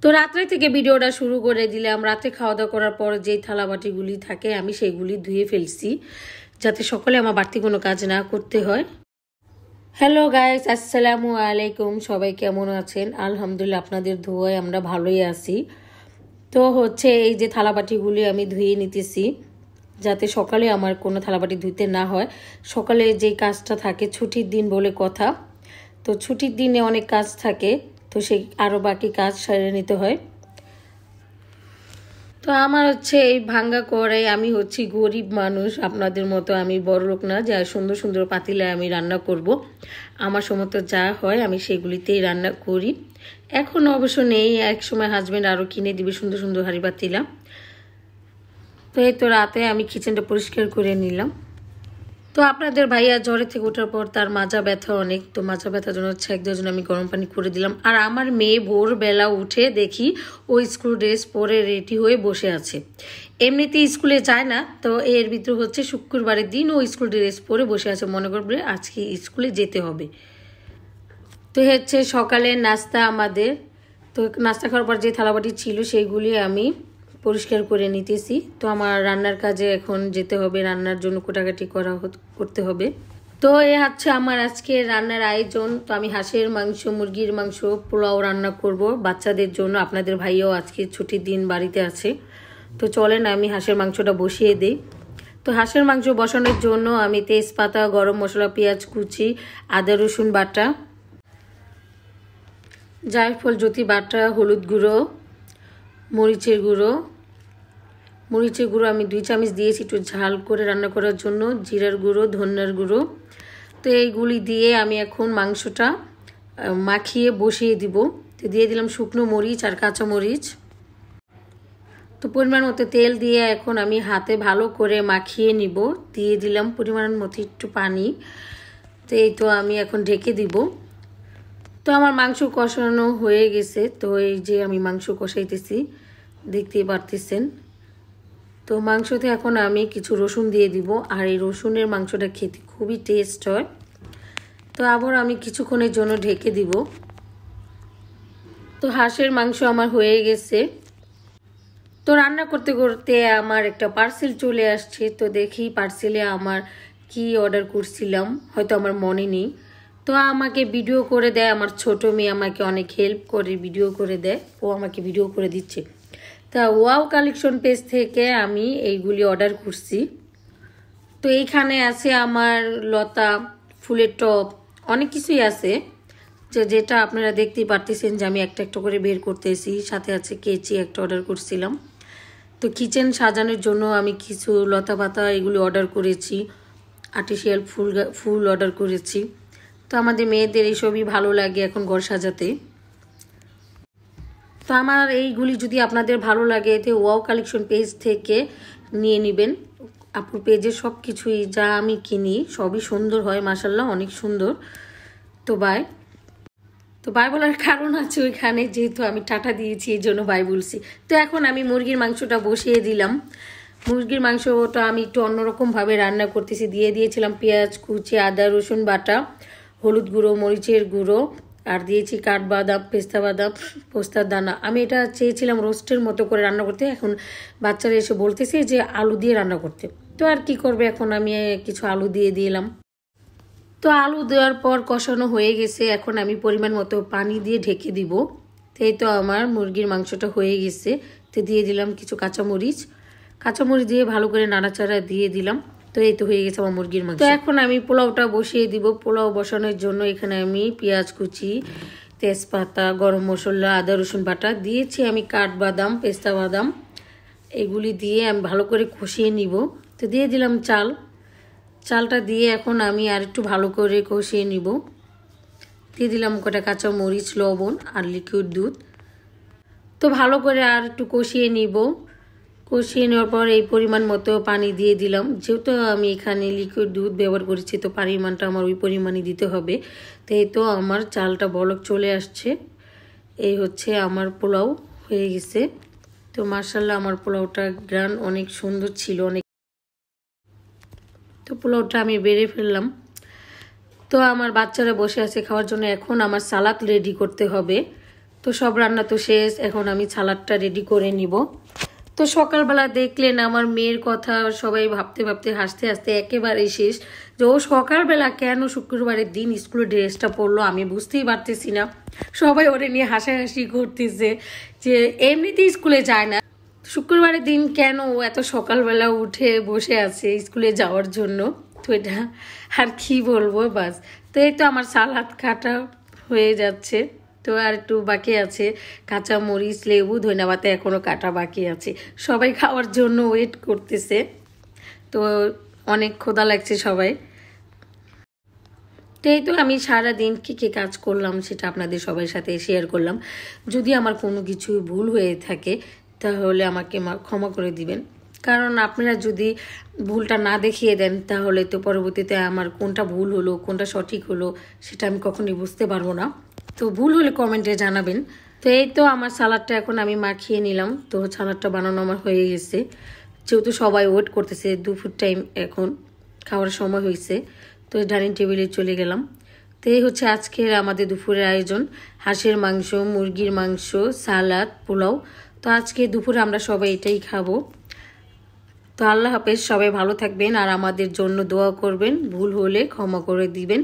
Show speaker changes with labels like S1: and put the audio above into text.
S1: তো রাত্রে থেকে ভিডিওটা শুরু করে দিলাম। রাতে খাওয়া দাওয়া করার পর যেই থালাবাটিগুলি থাকে আমি সেইগুলি ধুয়ে ফেলছি, যাতে সকালে আমার বাড়তি কোনো কাজ না করতে হয়। হ্যালো গাইস, আসসালামু আলাইকুম। সবাই কেমন আছেন? আলহামদুলিল্লাহ, আপনাদের দোয়ায় আমরা ভালোই আছি। তো এই যে থালাবাটিগুলি আমি ধুয়ে নিতেছি, যাতে সকালে আমার কোনো থালাবাটি ধুতে না হয়। সকালে যে কাজটা থাকে, ছুটির দিন বলে কথা, তো ছুটির দিনে অনেক কাজ থাকে, তো সেই আরও বাকি কাজ সেরে নিতে হয়। তো আমার এই ভাঙ্গা কড়াই, আমি গরিব মানুষ, আপনাদের মতো আমি বড়লোক না যে সুন্দর সুন্দর পাতিলে আমি রান্না করব। আমার সমস্ত যা হয় আমি সেগুলিতেই রান্না করি। এখন অবশ্য নেই, এক সময় হাজব্যান্ড আরও কিনে দিবে সুন্দর সুন্দর হাঁড়ি পাতিলা। তো এই তো রাতে আমি কিচেনটা পরিষ্কার করে নিলাম। তো আপনাদের ভাইয়া জ্বরে থেকে ওঠার পর তার মাজা ব্যথা অনেক, তো মাজা ব্যথার জন্য এক দুজন আমি গরম পানি করে দিলাম। আর আমার মেয়ে ভোরবেলা উঠে দেখি ও স্কুল ড্রেস পরে রেডি হয়ে বসে আছে। এমনিতেই স্কুলে যায় না, তো এর ভিতর শুক্রবারের দিন ও স্কুল ড্রেস পরে বসে আছে, মনে করবে আজকে স্কুলে যেতে হবে। তো সকালের নাস্তা আমাদের। তো নাস্তা খাওয়ার পর যে থালাবাটি ছিল সেইগুলি আমি পরিষ্কার করে নিতেছি। তো আমার রান্নার কাজে এখন যেতে হবে, রান্নার জন্য কোটাকাটি করতে হবে। তো আমার আজকে রান্নার আয়োজন। তো আমি হাঁসের মাংস, মুরগির মাংস, পোলাও রান্না করব বাচ্চাদের জন্য। আপনাদের ভাইও আজকে ছুটির দিন বাড়িতে আছে। তো চলেন আমি হাঁসের মাংসটা বসিয়ে দিই। তো হাঁসের মাংস বসানোর জন্য আমি তেজপাতা, গরম মশলা, পেঁয়াজ কুচি, আদা রসুন বাটা, জায়ফল জ্যোতি বাটা, হলুদ গুঁড়ো, মরিচের গুঁড়ো আমি 2 চামচ দিয়েছি একটু ঝাল করে রান্না করার জন্য, জিরার গুঁড়ো, ধনিয়ার গুঁড়ো। তো এইগুলি দিয়ে আমি এখন মাংসটা মাখিয়ে বসিয়ে দিব। তো দিয়ে দিলাম শুকনো মরিচ আর কাঁচা মরিচ। তো পরিমাণ মতো তেল দিয়ে এখন আমি হাতে ভালো করে মাখিয়ে নিব। দিয়ে দিলাম পরিমাণ মতো একটু পানি। তো এই তো আমি এখন ঢেকে দিব। তো আমার মাংস কষানো হয়ে গেছে। তো এই যে আমি মাংস কষাইতেছি, দেখতেই পারতেছেন। তো মাংসতে এখন আমি কিছু রসুন দিয়ে দিব, আর এই রসুনের মাংসটা খেতে খুবই টেস্ট হয়। তো আবার আমি কিছুক্ষণের জন্য ঢেকে দিব। তো হাঁসের মাংস আমার হয়ে গেছে। তো রান্না করতে করতে আমার একটা পার্সেল চলে আসছে। তো দেখি পার্সেলে আমার কি অর্ডার করছিলাম, হয়তো আমার মনে নেই। তো আমাকে ভিডিও করে দেয় আমার ছোট মেয়ে, আমাকে অনেক হেল্প করে, ভিডিও করে দেয়, ও আমাকে ভিডিও করে দিচ্ছে। তা ওয়াও কালেকশন পেজ থেকে আমি এইগুলি অর্ডার করছি। তো এইখানে আছে আমার লতা, ফুলের টপ, অনেক কিছুই আছে, যেটা আপনারা দেখতেই পারতেছেন যে আমি একটা একটা করে বের করতেছি। সাথে আছে কেচি, একটা অর্ডার করছিলাম। তো কিচেন সাজানোর জন্য আমি কিছু লতা পাতা এগুলি অর্ডার করেছি, আর্টিফিশিয়াল ফুল অর্ডার করেছি। তো আমাদের মেয়েদের এইসবই ভালো লাগে এখন ঘর সাজাতে। তো আমার এইগুলি যদি আপনাদের ভালো লাগে, এতে ওয়াও কালেকশন পেজ থেকে নিয়ে নেবেন। আপুর পেজে সব কিছুই যা আমি কিনি সবই সুন্দর হয়, মাশাল্লাহ অনেক সুন্দর। তো বাই বলার কারণ আছে ওইখানে, যেহেতু আমি টাটা দিয়েছি এই জন্য বাই বলছি। তো এখন আমি মুরগির মাংসটা বসিয়ে দিলাম। মুরগির মাংসটা আমি একটু অন্যরকমভাবে রান্না করতেছি। দিয়ে দিয়েছিলাম পেঁয়াজ কুচি, আদা রসুন বাটা, হলুদ গুঁড়ো, মরিচের গুঁড়ো, আর দিয়েছি কাঠবাদাম, পেস্তা বাদাম, পোস্তার দানা। আমি এটা চেয়েছিলাম রোস্টের মতো করে রান্না করতে, এখন বাচ্চারা এসে বলতেছে যে আলু দিয়ে রান্না করতে। তো আর কি করবে, এখন আমি কিছু আলু দিয়ে দিলাম। তো আলু দেওয়ার পর কষানো হয়ে গেছে, এখন আমি পরিমাণ মতো পানি দিয়ে ঢেকে দিব। তো এই তো আমার মুরগির মাংসটা হয়ে গেছে। তো দিয়ে দিলাম কিছু কাঁচামরিচ দিয়ে ভালো করে নাড়াচাড়া দিয়ে দিলাম। তো এই তো হয়ে গেছে আমার মুরগির মাংস। তো এখন আমি পোলাওটা বসিয়ে দিব। পোলাও বসানোর জন্য এখানে আমি পেঁয়াজ কুচি, তেজপাতা, গরম মশলা, আদা রসুন বাটা দিয়েছি, আমি কাঠবাদাম, পেস্তা বাদাম এগুলি দিয়ে আমি ভালো করে কষিয়ে নিব। তো দিয়ে দিলাম চালটা দিয়ে এখন আমি আর একটু ভালো করে কষিয়ে নিব। দিয়ে দিলাম কটা কাঁচা মরিচ, লবণ আর লিকুইড দুধ। তো ভালো করে আর একটু কষিয়ে নিব। কষিয়ে নেওয়ার পর এই পরিমাণ মতো পানি দিয়ে দিলাম। যেহেতু আমি এখানে লিকুইড দুধ ব্যবহার করেছি, তো পরিমাণটা আমার ওই পরিমাণই দিতে হবে। তো এই তো আমার চালটা বলক চলে আসছে। এই আমার পোলাও হয়ে গেছে। তো মাশাআল্লাহ আমার পোলাওটা গ্রান অনেক সুন্দর ছিল, অনেক। তো পোলাওটা আমি বেড়ে ফেললাম। তো আমার বাচ্চারা বসে আছে খাওয়ার জন্য। এখন আমার সালাদ রেডি করতে হবে। তো সব রান্না তো শেষ, এখন আমি সালাডটা রেডি করে নিব। তো সকালবেলা দেখলেন আমার মেয়ের কথা, সবাই ভাবতে ভাবতে হাসতে হাসতে একেবারে শেষ, যে ও সকালবেলা কেন শুক্রবারের দিন স্কুলের ড্রেসটা পরলো আমি বুঝতেই পারতেছি না। সবাই ওরে নিয়ে হাসাহাসি করতেছে যে এমনিতেই স্কুলে যায় না, শুক্রবারের দিন কেন ও এত সকালবেলা উঠে বসে আছে স্কুলে যাওয়ার জন্য। তো এটা আর কি বলবো, বাস। তো এই তো আমার সালাদ কাটা হয়ে যাচ্ছে, তো আর একটু বাকি আছে, কাঁচা মরিচ, লেবু, ধনেপাতা এখনও কাটা বাকি আছে। সবাই খাওয়ার জন্য ওয়েট করতেছে, তো অনেক ক্ষুধা লাগছে সবাই। তো এই তো আমি সারাদিন কী কী কাজ করলাম সেটা আপনাদের সবার সাথে শেয়ার করলাম। যদি আমার কোনো কিছু ভুল হয়ে থাকে তাহলে আমাকে ক্ষমা করে দিবেন, কারণ আপনারা যদি ভুলটা না দেখিয়ে দেন তাহলে তো পরবর্তীতে আমার কোনটা ভুল হলো কোনটা সঠিক হলো সেটা আমি কখনোই বুঝতে পারবো না। তো ভুল হলে কমেন্টে জানাবেন। তো এই তো আমার সালাডটা এখন আমি মাখিয়ে নিলাম। তো সালাডটা বানানো আমার হয়ে গেছে, যেহেতু সবাই ওয়েট করতেছে, দুপুর টাইম এখন খাওয়ার সময় হয়েছে। তো ডাইনিং টেবিলে চলে গেলাম। তো এই হচ্ছে আজকের আমাদের দুপুরের আয়োজন, হাঁসের মাংস, মুরগির মাংস, সালাদ, পোলাও। তো আজকে দুপুরে আমরা সবাই এটাই খাবো। তো আল্লাহ হাফেজ, সবাই ভালো থাকবেন আর আমাদের জন্য দোয়া করবেন, ভুল হলে ক্ষমা করে দিবেন।